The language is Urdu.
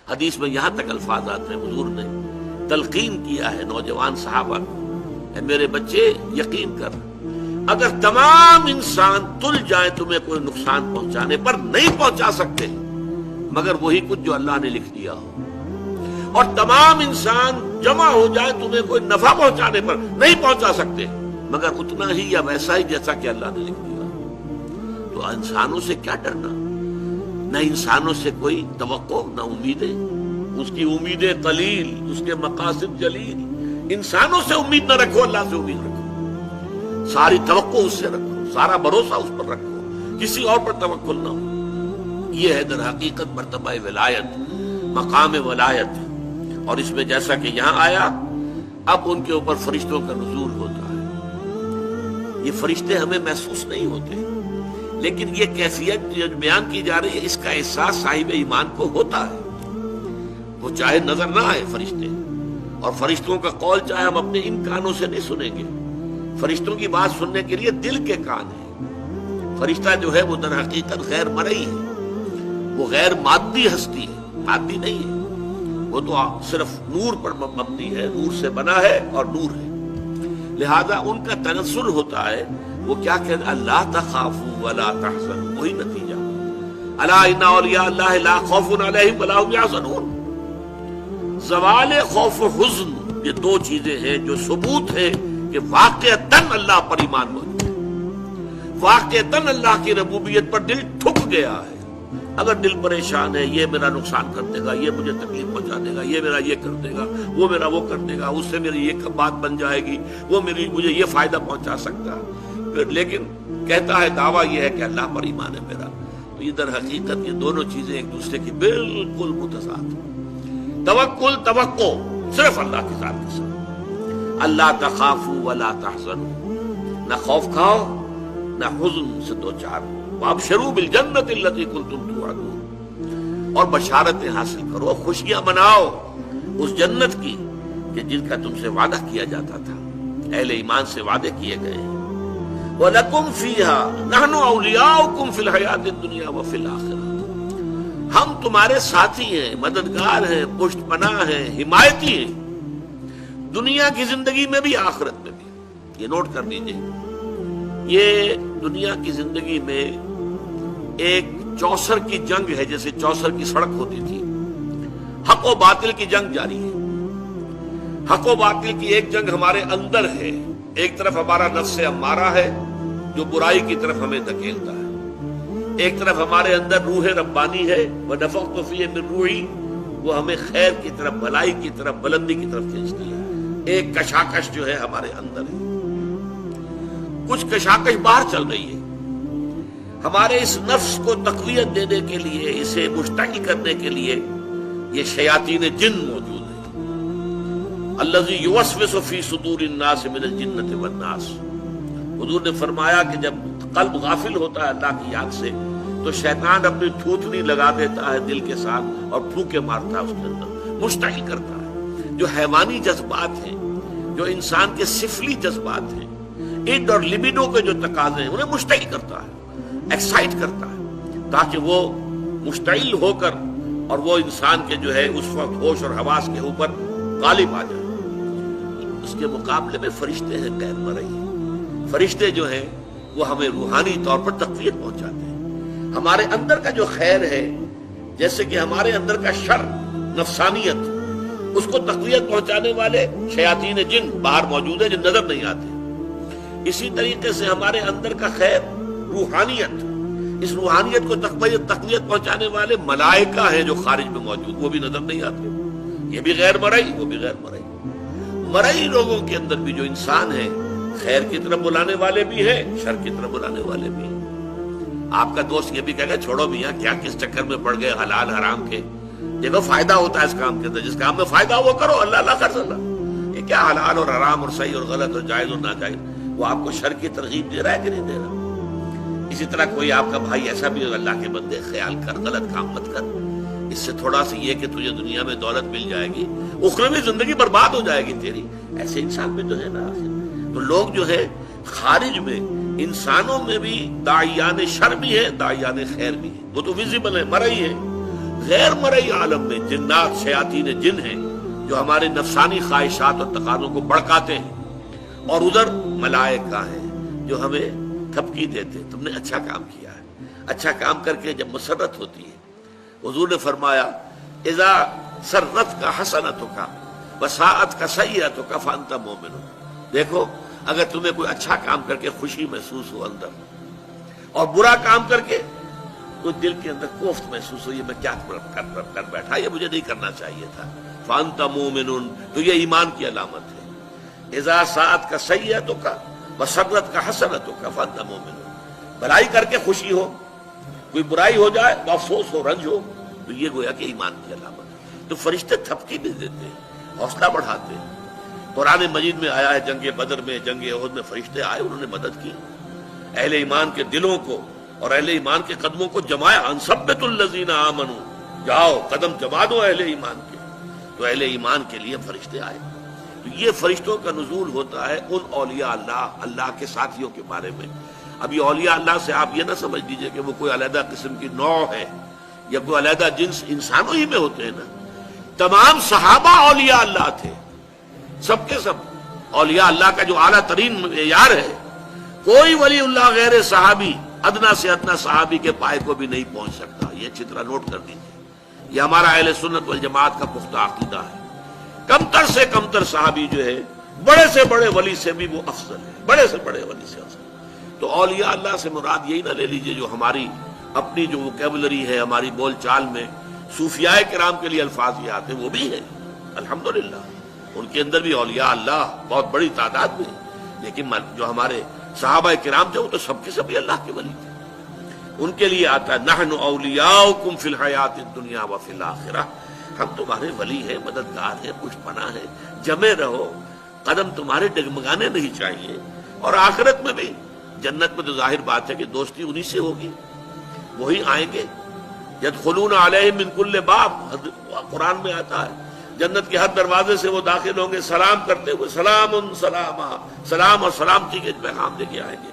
حدیث میں یہاں تک الفاظ آتے ہیں، حضور نے تلقین کیا ہے نوجوان صحابہ کو، اے میرے بچے یقین کر، اگر تمام انسان تل جائیں تمہیں کوئی نقصان پہنچانے پر، نہیں پہنچا سکتے مگر وہی کچھ جو اللہ نے لکھ دیا ہو، اور تمام انسان جمع ہو جائے تمہیں کوئی نفع پہنچانے پر، نہیں پہنچا سکتے مگر اتنا ہی یا ویسا ہی جیسا کہ اللہ نے لکھ دیا۔ تو انسانوں سے کیا ڈرنا، نہ انسانوں سے کوئی توقع نہ امیدیں، اس کی امیدیں قلیل، اس کے مقاصد جلیل۔ انسانوں سے امید نہ رکھو، اللہ سے امید رکھو، ساری توقع اس سے رکھو، سارا بھروسہ اس پر رکھو، کسی اور پر توکل نہ ہو۔ یہ ہے در حقیقت مرتبہ ولایت، مقام ولایت، اور اس میں جیسا کہ یہاں آیا اب ان کے اوپر فرشتوں کا نزول ہوتا ہے۔ یہ فرشتے ہمیں محسوس نہیں ہوتے، لیکن یہ کیفیت جو بیان کی جا رہی ہے اس کا احساس صاحب ایمان کو ہوتا ہے، وہ چاہے نظر نہ آئے فرشتے، اور فرشتوں کا قول چاہے ہم اپنے ان کانوں سے نہیں سنیں گے، فرشتوں کی بات سننے کے لیے دل کے کان ہیں۔ فرشتہ جو ہے وہ در حقیقت غیر مرئی ہے، وہ غیر مادی ہستی ہے، مادی نہیں ہے، وہ تو صرف نور پر مبنی ہے، نور سے بنا ہے اور نور ہے، لہذا ان کا تنزل ہوتا ہے۔ وہ کیا کہتے ہیں، اللہ تخافوا ولا تحزنوا، وہی نتیجہ، الا ان اولیاء اللہ لا خوف علیہم ولا هم يحزنون۔ زوال خوف و حزن، یہ دو چیزیں ہیں جو ثبوت ہے کہ واقعتاً اللہ پر ایمان موجود ہے، واقعتاً اللہ کی ربوبیت پر دل ٹھک گیا ہے۔ اگر دل پریشان ہے، یہ میرا نقصان کر دے گا، یہ مجھے تکلیف پہنچا دے گا، یہ میرا یہ کر دے گا، وہ میرا وہ کر دے گا، اس سے میری یہ بات بن جائے گی، وہ مجھے یہ فائدہ پہنچا سکتا ہے، لیکن کہتا ہے دعویٰ یہ ہے کہ اللہ پر ایمان ہے میرا، تو یہ در حقیقت یہ دونوں چیزیں ایک دوسرے کی بالکل متضاد ہیں۔ توکل، توقع صرف اللہ کی ذات کے ساتھ، اللہ تخافوا ولا تحزنوا، نہ خوف کھاؤ نہ حزن سے دو چار، وابشروا بالجنۃ التي كنتم توعدون، اور بشارتیں حاصل کرو، خوشیاں مناؤ اس جنت کی کہ جن کا تم سے وعدہ کیا جاتا تھا، اہل ایمان سے وعدے کیے گئے ہیں۔ وَلَكُمْ فِيهَا نَحْنُ أَوْلِيَاؤُكُمْ فِي الْحَيَاةِ الدُّنْيَا وَفِي الْآخِرَةِ، ہم تمہارے ساتھی ہیں، مددگار ہیں، پشت پناہ ہیں، حمایتی ہیں، دنیا کی زندگی میں بھی آخرت میں بھی۔ یہ نوٹ کر لیجئے، یہ دنیا کی زندگی میں ایک چوسر کی جنگ ہے، جیسے چوسر کی سڑک ہوتی تھی، حق و باطل کی جنگ جاری ہے۔ حق و باطل کی ایک جنگ ہمارے اندر ہے، ایک طرف ہمارا نفس امارہ ہے جو برائی کی طرف ہمیں دھکیلتا ہے، ایک طرف ہمارے اندر روح ربانی ہے، وَنَفَخْتُ فِيهِ مِن رُوحِي، وہ ہمیں خیر کی طرف، بھلائی کی طرف، بلندی کی طرف کھینچتی ہے۔ ایک کشاکش جو ہے ہمارے اندر ہے، کچھ کشاکش باہر چل رہی ہے، ہمارے اس نفس کو تقویت دینے کے لیے، اسے مشتعل کرنے کے لیے یہ شیاطین جن موجود ہیں۔ الذی یوسوس فی صدور الناس من الجنۃ والناس، حضور نے فرمایا کہ جب قلب غافل ہوتا ہے اللہ کی یاد سے تو شیطان اپنی تھوتنی لگا دیتا ہے دل کے ساتھ اور پھونکے مارتا ہے اس کے اندر، مشتعل کرتا ہے۔ جو حیوانی جذبات ہیں، جو انسان کے سفلی جذبات ہیں، اڈ اور لبیڈو کے جو تقاضے ہیں، انہیں مشتعل کرتا ہے، ایکسائٹ کرتا ہے، تاکہ وہ مشتعل ہو کر اور وہ انسان کے جو ہے اس وقت ہوش اور حواس کے اوپر غالب آ جائے۔ اس کے مقابلے میں فرشتے ہیں غیر مرئی، فرشتے جو ہیں وہ ہمیں روحانی طور پر تقویت پہنچاتے ہیں۔ ہمارے اندر کا جو خیر ہے، جیسے کہ ہمارے اندر کا شر، نفسانیت، اس کو تقویت پہنچانے والے شیاطین جن باہر موجود ہیں جو نظر نہیں آتے، اسی طریقے سے ہمارے اندر کا خیر، روحانیت، اس روحانیت کو تقویت پہنچانے والے ملائکہ ہیں جو خارج میں موجود، وہ بھی نظر نہیں آتے، یہ بھی غیر مرئی، وہ بھی غیر مرئی۔ مرئی لوگوں کے اندر بھی جو انسان ہیں، خیر کی طرف بلانے والے بھی ہیں، شر کی طرف بلانے والے بھی ہیں۔ آپ کا دوست یہ بھی کہے گا چھوڑو میاں، کیا کس چکر میں پڑ گئے حلال حرام کے، دیکھو فائدہ ہوتا ہے اس کام کے اندر، جس کام میں فائدہ ہو وہ کرو، اللہ اللہ کر سکتا۔ یہ کیا حلال اور حرام اور صحیح اور غلط اور جائز اور ناجائز، وہ آپ کو شر کی ترغیب دے رہا ہے کہ نہیں دے رہا؟ اسی طرح کوئی آپ کا بھائی ایسا بھی اللہ کے بندے، خیال کر، غلط کام مت کر، اس سے تھوڑا سا یہ کہ تجھے دنیا میں دولت مل جائے گی، اخروی زندگی برباد ہو جائے گی تیری، ایسے انسان بھی تو ہے نا آخر۔ تو لوگ جو ہے خارج میں، انسانوں میں بھی داعیان شر بھی ہے، داعیان خیر بھی ہے، وہ تو ویزیبل ہے، مرئی ہے۔ غیر مرئی عالم میں جنات شیاطین جن ہیں جو ہمارے نفسانی خواہشات اور تقاضوں کو بڑکاتے ہیں، اور ادھر ملائکہ ہیں جو ہمیں تھپکی دیتے ہیں، تم نے اچھا کام کیا ہے۔ اچھا کام کر کے جب مسرت ہوتی ہے، حضور نے فرمایا اذا سرت کا حسنتوں کا وساعت کا سیئتوں کا فانت مومن۔ دیکھو اگر تمہیں کوئی اچھا کام کر کے خوشی محسوس ہو اندر، اور برا کام کر کے کوئی دل کے اندر کوفت محسوس ہو، یہ میں کیا کر بیٹھا، یہ مجھے نہیں کرنا چاہیے تھا، فانت مومن، تو یہ ایمان کی علامت ہے۔ اذا ساعت کا سیئتوں کا وسرت کا حسنتوں کا فانت مومن، بھلائی کر کے خوشی ہو، کوئی برائی ہو جائے تو افسوس ہو، رنج ہو، تو یہ گویا کہ ایمان کی علامت ہے۔ تو فرشتے تھپکی بھی دیتے ہیں، حوصلہ بڑھاتے ہیں۔ قرآن مجید میں آیا ہے جنگ بدر میں، جنگ احد میں فرشتے آئے، انہوں نے مدد کی، اہل ایمان کے دلوں کو اور اہل ایمان کے قدموں کو جمایا۔ انثبت الذین آمنوا، جاؤ قدم جما دو اہل ایمان کے، تو اہل ایمان کے لیے فرشتے آئے۔ تو یہ فرشتوں کا نزول ہوتا ہے ان اولیاء اللہ، اللہ کے ساتھیوں کے بارے میں۔ ابھی اولیاء اللہ سے آپ یہ نہ سمجھ لیجئے کہ وہ کوئی علیحدہ قسم کی نوع ہے یا کوئی علیحدہ جنس، انسانوں ہی میں ہوتے ہیں نا۔ تمام صحابہ اولیاء اللہ تھے، سب کے سب اولیاء اللہ کا جو اعلیٰ ترین معیار ہے، کوئی ولی اللہ غیر صحابی ادنا سے ادنا صحابی کے پائے کو بھی نہیں پہنچ سکتا۔ یہ اچھی طرح نوٹ کر دیجیے، یہ ہمارا اہل سنت والجماعت کا پختہ عقیدہ ہے۔ کمتر سے کمتر صحابی جو ہے بڑے سے بڑے ولی سے بھی وہ افضل ہے، بڑے سے بڑے ولی سے افضل۔ تو اولیاء اللہ سے مراد یہی نہ لے لیجیے جو ہماری اپنی جو ووکیبلری ہے، ہماری بول چال میں صوفیاء کرام کے لیے الفاظ یہ آتے ہیں، وہ بھی ہے الحمدللہ، ان کے اندر بھی اولیاء اللہ بہت بڑی تعداد میں ہے، لیکن جو ہمارے صحابہ کرام تھے وہ تو سب کے سب اللہ کے ولی تھے۔ ان کے لیے آتا ہے نحن اولیاؤکم فی الحیات الدنیا وفی الآخرہ، ہم تمہارے ولی ہیں، مددگار ہیں، پشت پناہ ہیں، جمے رہو، قدم تمہارے ڈگمگانے نہیں چاہیے۔ اور آخرت میں بھی، جنت میں تو ظاہر بات ہے کہ دوستی انہی سے ہوگی، وہی آئیں گے۔ یدخلون علیہم من کل باب، قرآن میں آتا ہے جنت کے ہر دروازے سے وہ داخل ہوں گے سلام کرتے ہوئے، سلام سلاما، سلام اور سلامتی کے پیغام لے کے آئیں گے۔